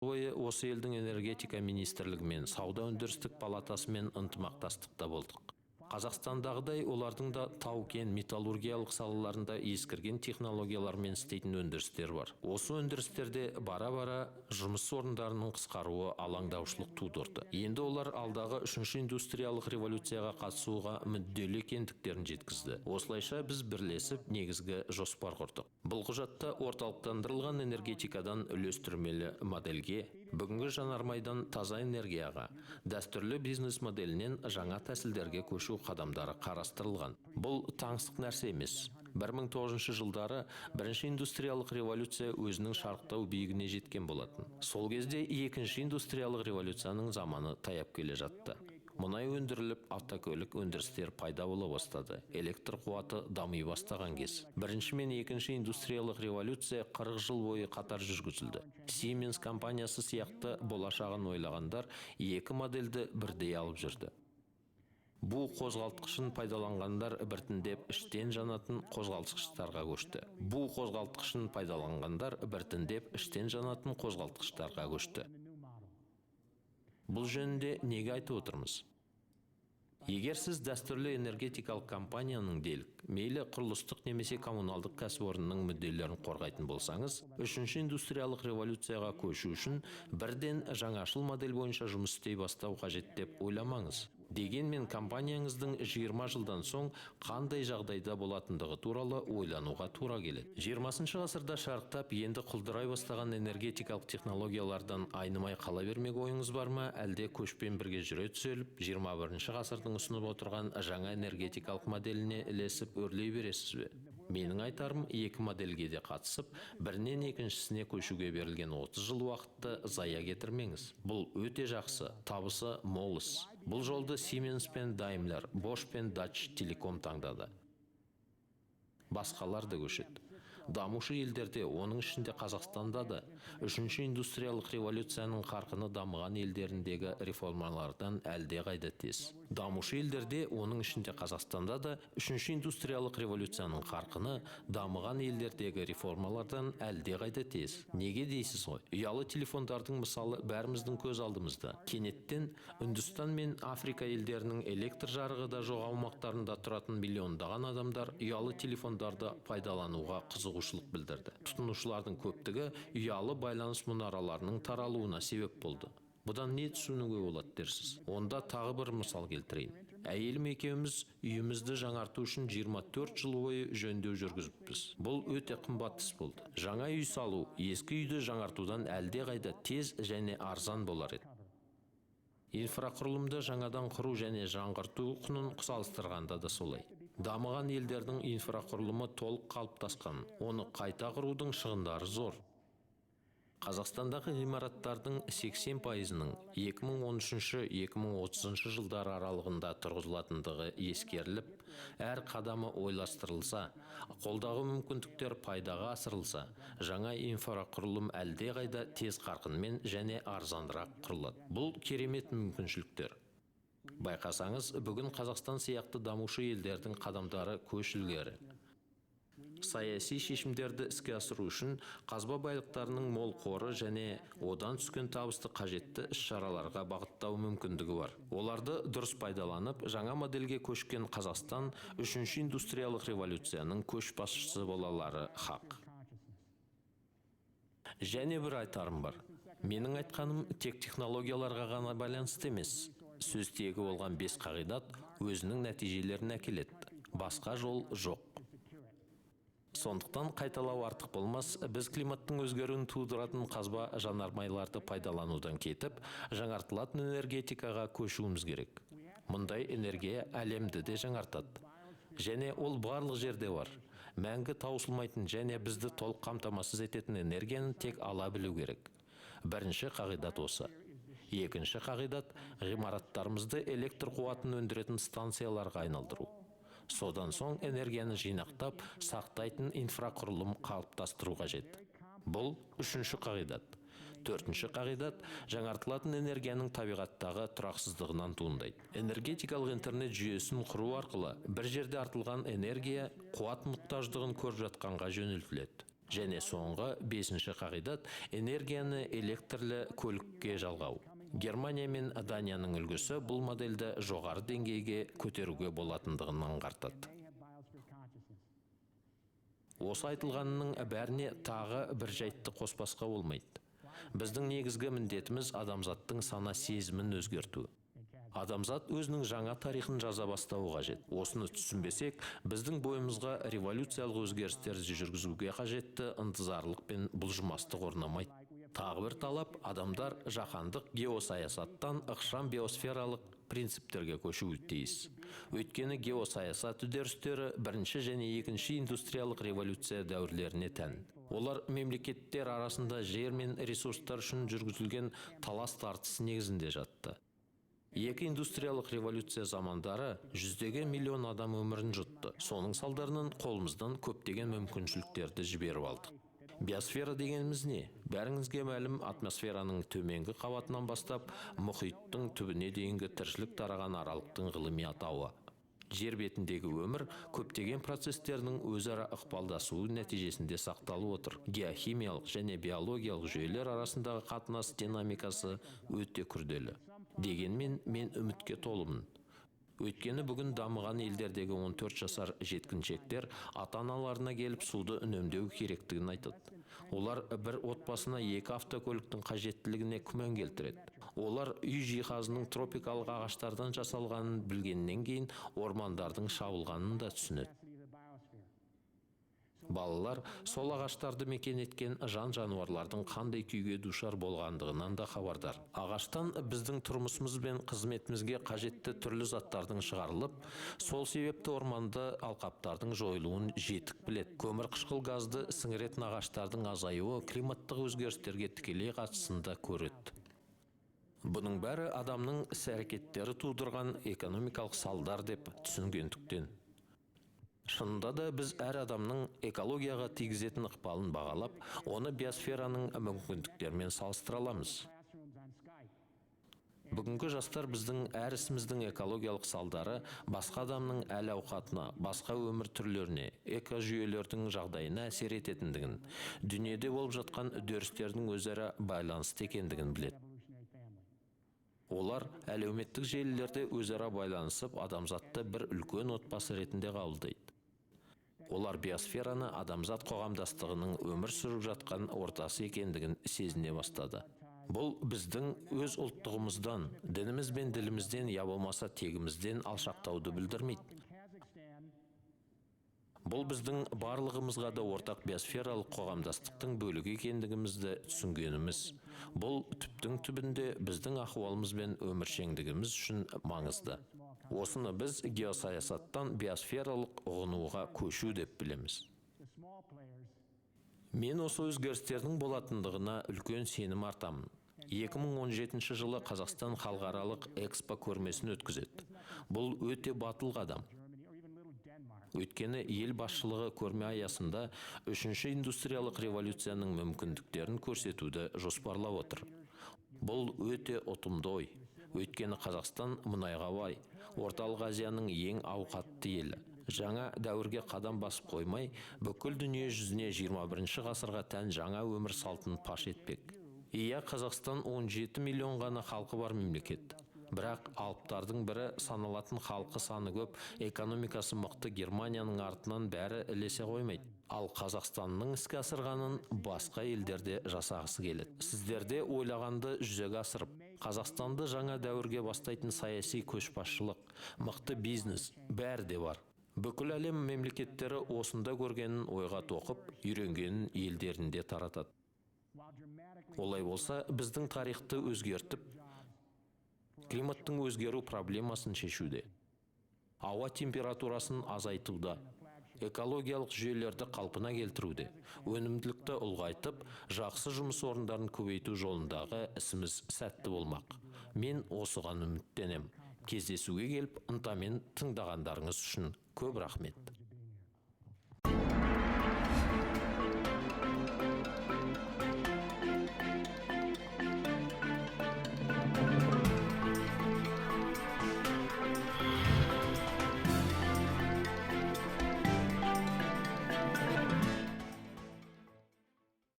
бойы осы елдің энергетика министрлігімен, сауда өндірістік палатасымен ынтымақтастықта болдық. Қазақстандағыдай олардың да тау-кен металлургиялық салаларында ескірген технологиялармен істейтін өндірістер бар. Осы өндірістерде бара-бара жұмыс орындарының қысқаруы алаңдаушылық тудырды. Енді олар алдағы 3-ші индустриялық революцияға қатысуға мүдделі екендіктерін жеткізді. Осылайша біз бірлесіп негізгі жоспар құрдық. Бұл құжатта орталықтандырылған энергетикадан үлестірмелі модельге, бүгінгі жанармайдан таза энергияға, дәстүрлі бизнес моделінен жаңа тәсілдерге көшу қадамдары қарастырылған. Бұл таңсық нәрсе емес. 1900 жылдары бірінші индустриялық революция өзінің шарықтау биігіне жеткен болатын. Сол кезде екінші индустриялық революцияның заманы таяп келе жатты. Мұнай өндіріліп, автокөлік өндірістер пайда бола бастады. Электр қуаты дами бастаған кез. Бірінші мен екінші индустриялық революция 40 жыл бойы қатар жүргізілді. Siemens компаниясы сияқты болашағын ойлағандар екі модельді бірдей алып жүрді. Бу қозғалтқышын пайдаланғандар біртіндеп іштен жанатын қозғалтқыштарға көшті. Бу қозғалтқышын пайдаланғандар біртіндеп іштен жанатын қозғалтқыштарға көшті. Бұл жөнінде неге айтып отырмыз? Егер сіз дәстүрлі энергетикалық компанияның делік, мейлі құрылыстық немесе коммуналдық кәсіпорынның мүдделерін қорғайтын болсаңыз, 3-ші индустриялық революцияға көшу үшін бірден жаңашыл модель бойынша жұмыс істей бастау қажет деп ойламаңыз. Дегенмен компанияңыздың 20 жылдан соң қандай жағдайда болатындығы туралы ойлануға тура келеді. 20-шы ғасырда шарықтап, енді құлдырай бастаған энергетикалық технологиялардан айнымай қала бермек ойыңыз бар ма, әлде көшпен бірге жүре түзеліп, 21-ші ғасырдың ұсынып отырған жаңа энергетикалық моделіне ілесіп өрлей бересіз бе? Менің айтарым, екі модельге де қатысып, бірінен екіншісіне көшуге берілген 30 жыл уақытты зая кетірмеңіз. Бұл өте жақсы, табысы мол іс. Бұл жолды Siemens пен Daimler, Bosch пен Dutch Telecom таңдады. Басқалар да көшеді. Дамушы елдерде, оның ішінде Қазақстанда да 3-ші индустриялық революцияның қарқыны дамыған елдеріндегі реформалардан әлде қайда тез. Дамушы елдерде, оның ішінде Қазақстанда да 3-ші индустриялық революцияның қарқыны дамыған елдердегі реформалардан әлде қайда тез. Неге дейсіз ғой? Ұялы телефондардың мысалы бәріміздің көз алдымызда. Кенеттен Үндістан мен Африка елдерінің электр жарығы да жоқ аумақтарында тұратын миллиондаған адамдар ұялы телефондарды пайдалануға қызығушылық білдірді. Тұтынушылардың көптігі ұялы байланыс мұнараларының таралуына себеп болды. Бұдан не түсінуге болады дерсіз? Онда тағы бір мысал келтірейін. Әйелім екеуміз үйімізді жаңарту үшін 24 жыл бойы жөндеу жүргізіппіз. Бұл өте қымбат іс болды. Жаңа үй салу ескі үйді жаңартудан әлде қайда тез және арзан болар еді. Инфрақұрылымды жаңадан құру және жаңғырту құнын салыстырғанда да солай. Дамыған елдердің инфрақұрылымы толық қалыптасқан, оны қайта құрудың шығындары зор. Қазақстандағы ғимараттардың 80%-ның 2013-2030 жылдар аралығында тұрғызылатындығы ескеріліп, әр қадамы ойластырылса, қолдағы мүмкіндіктер пайдаға асырылса, жаңа инфрақұрылым әлде қайда тез қарқынмен және арзанырақ құрылады. Бұл керемет мүмкіншіліктер. Байқасаңыз, бүгін Қазақстан сияқты дамушы елдердің қадамдары көш ілгері. Саяси шешімдерді іске асыру үшін қазба байлықтарының мол қоры және одан түскен табысты қажетті іс-шараларға бағыттау мүмкіндігі бар. Оларды дұрыс пайдаланып, жаңа модельге көшкен Қазақстан 3-ші индустриялық революцияның көшбасшысы болалары хақ. Және бір айтарым бар. Менің айтқаным тек технологияларға ғана байланысты емес. Сөз тегі болған 5 қағидат өзінің нәтижелерін әкеледі. Басқа жол жоқ. Сондықтан қайталау артық болмас, біз климаттың өзгеруін тудыратын қазба жанармайларды пайдаланудан кетіп, жаңартылатын энергетикаға көшуіміз керек. Мұндай энергия әлемді де жаңартады. Және ол барлық жерде бар. Мәңгі таусылмайтын және бізді толық қамтамасыз ететін энергияны тек ала білу керек. Бірінші қағидат осы. Екінші қағидат ғимараттарымызды электр қуатын өндіретін станцияларға айналдыру. Содан соң энергияны жинақтап, сақтайтын инфрақұрылым қалыптастыру қажет. Бұл үшінші қағидат. Төртінші қағидат жаңартылатын энергияның табиғаттағы тұрақсыздығынан туындайды. Энергетикалық интернет жүйесін құру арқылы бір жерде артылған энергия қуат мұқтаждығын көріп жатқанға жөнелтіледі. Және соңғы 5-ші қағидат энергияны электрлі көлікке жалғау. Германия мен Данияның үлгісі бұл модельді жоғары деңгейге көтеруге болатындығын аңғартады. Осы айтылғанның бәріне тағы бір жайтты қоспасқа болмайды. Біздің негізгі міндетіміз адамзаттың сана сезімін өзгерту. Адамзат өзінің жаңа тарихын жаза бастауы қажет. Осыны түсінбесек, біздің бойымызға революциялық өзгерістерді жүргізуге қажетті ынтызарлық пен бұлжымастық орнамайды. Тағы бір талап, адамдар жаһандық геосаясаттан ықшам биосфералық принциптерге көшуі тиіс. Өйткені геосаясат үдерістері бірінші және екінші индустриялық революция дәуірлеріне тән. Олар мемлекеттер арасында жер мен ресурстар үшін жүргізілген талас тартыс негізінде жатты. Екі индустриялық революция замандары жүздеген миллион адам өмірін жұтты. Соның салдарынан қолымыздан көптеген мүмкіншіліктерді жіберіп алдық. Биосфера дегеніміз не? Бәріңізге мәлім, атмосфераның төменгі қабатынан бастап, мұхиттың түбіне дейінгі тіршілік тараған аралықтың ғылыми атауы. Жер бетіндегі өмір көптеген процестердің өзара ықпалдасуы нәтижесінде сақталып отыр. Геохимиялық және биологиялық жүйелер арасындағы қатынас динамикасы өте күрделі. Дегенмен мен үмітке толымын. Өйткені бүгін дамыған елдердегі 14 жасар жеткіншектер ата-аналарына келіп суды үнемдеу керектігін айтады. Олар бір отбасына 2 автокөліктің қажеттілігіне күмән келтіреді. Олар үй жиһазының тропикалық ағаштардан жасалғанын білгеннен кейін ормандардың шабылғанын да түсінеді. Балалар сол ағаштарды мекен еткен жан-жануарлардың қандай күйге душар болғандығынан да хабардар. Ағаштан біздің тұрмысымыз бен қызметімізге қажетті түрлі заттардың шығарылып, сол себепті орманды алқаптардың жойылуын жетік біледі. Көмірқышқыл газды сіңіретін ағаштардың азаюы климаттық өзгерістерге тікелей қатысында көреді. Бұның бәрі адамның іс-әрекеттері тудырған экономикалық салдар деп түсінгендіктен. Шынында да біз әр адамның экологияға тигізетін ықпалын бағалап, оны биосфераның мүмкіндіктерімен салыстыра аламыз. Бүгінгі жастар біздің әр ісіміздің экологиялық салдары басқа адамның әл-ауқатына, басқа өмір түрлеріне, экожүйелердің жағдайына әсер ететіндігін, дүниеде болып жатқан үдерістердің өзара байланысты екендігін біледі. Олар әлеуметтік желілерде өзара байланысып, адамзатты бір үлкен отбасы ретінде қабылдайды. Олар биосфераны адамзат қоғамдастығының өмір сүріп жатқан ортасы екендігін сезіне бастады. Бұл біздің өз ұлттығымыздан, дініміз бен ділімізден, я болмаса тегімізден алшақтауды білдірмейді. Бұл біздің барлығымызға да ортақ биосфералық қоғамдастықтың бөлігі екендігімізді түсінгеніміз. Бұл түптің түбінде біздің ахуалымыз бен өміршеңдігіміз үшін маңызды. Осыны біз геосаясаттан биосфералық ұғынуға көшу деп білеміз. Мен осы өзгерістердің болатындығына үлкен сенім артамын. 2017 жылы Қазақстан халықаралық экспо көрмесін өткізеді. Бұл өте батыл қадам. Өйткені ел басшылығы көрме аясында 3-ші индустриялық революцияның мүмкіндіктерін көрсетуді жоспарлап отыр. Бұл өте ұтымды ой. Өйткені Қазақстан мұнайға бай, Орталық Азияның ең ауқатты елі. Жаңа дәуірге қадам басып қоймай, бүкіл дүние жүзіне 21-ші ғасырға тән жаңа өмір салтын паш етпек. Иә, Қазақстан 17 миллион ғана халқы бар мемлекет. Бірақ алыптардың бірі саналатын халқы саны көп, экономикасы мықты Германияның артынан бәрі ілесе қоймайды. Ал Қазақстанның іске асырғанын басқа елдерде жасағысы келеді. Сіздерде ойлағанды жүзеге асырып, Қазақстанды жаңа дәуірге бастайтын саяси көшбасшылық, мықты бизнес бәрі де бар. Бүкіл әлем мемлекеттері осында көргенін ойға тоқып, үйренгенін елдерінде таратады. Олай болса, біздің тарихты өзгертіп, климаттың өзгеру проблемасын шешуде, ауа температурасын азайтуда, экологиялық жүйелерді қалпына келтіруде, өнімділікті ұлғайтып, жақсы жұмыс орындарын көбейту жолындағы ісіміз сәтті болмақ. Мен осыған үміттенем. Кездесуге келіп, ынтамен тыңдағандарыңыз үшін көп рахмет.